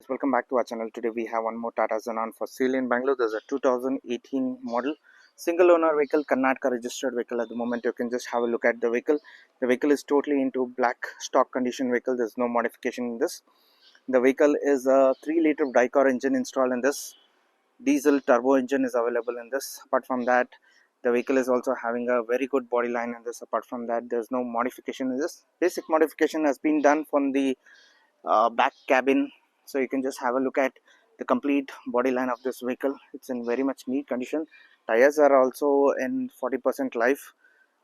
Welcome back to our channel. Today we have one more Tata Xenon for sale in Bangalore. There's a 2018 model single owner vehicle, Karnataka registered vehicle. At the moment you can just have a look at the vehicle. The vehicle is totally into black stock condition vehicle. There's no modification in this. The vehicle is a 3-liter Dicor engine installed in this. Diesel turbo engine is available in this. Apart from that, the vehicle is also having a very good body line in this. Apart from that, there's no modification in this. Basic modification has been done from the back cabin, so you can just have a look at the complete body line of this vehicle. It's in very much neat condition. Tires are also in 40% life.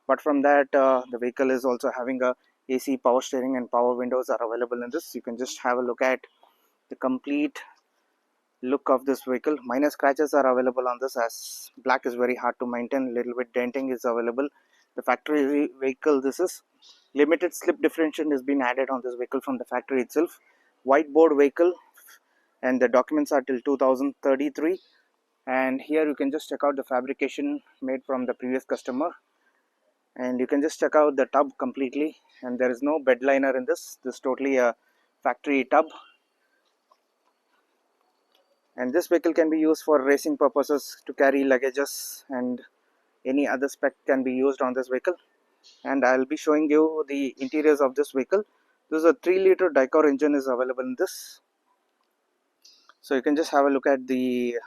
But from that, the vehicle is also having a AC, power steering and power windows are available in this. You can just have a look at the complete look of this vehicle. Minor scratches are available on this, as black is very hard to maintain. Little bit denting is available. The factory vehicle, this is limited slip differential has been added on this vehicle from the factory itself. Whiteboard vehicle, and the documents are till 2033. And here you can just check out the fabrication made from the previous customer, and you can just check out the tub completely, and there is no bed liner in this. This is totally a factory tub, and this vehicle can be used for racing purposes, to carry luggages, and any other spec can be used on this vehicle. And I'll be showing you the interiors of this vehicle. This is a 3-liter Dicor engine is available in this, so you can just have a look at the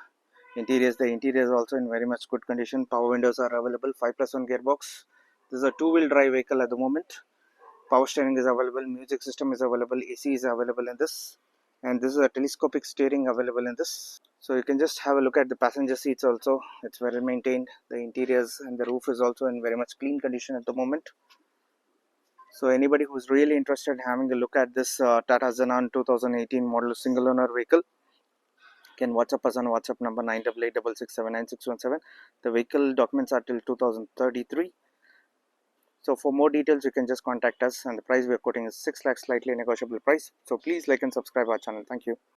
interiors. The interior is also in very much good condition. Power windows are available. 5+1 gearbox. This is a 2-wheel drive vehicle at the moment. Power steering is available. Music system is available. AC is available in this, and this is a telescopic steering available in this. So you can just have a look at the passenger seats also. It's well maintained. The interiors and the roof is also in very much clean condition at the moment. So anybody who's really interested in having a look at this Tata Xenon 2018 model single owner vehicle can WhatsApp us on WhatsApp number 9886679617. The vehicle documents are till 2033. So for more details you can just contact us, and the price we are quoting is 6 lakhs, slightly negotiable price. So please like and subscribe our channel. Thank you.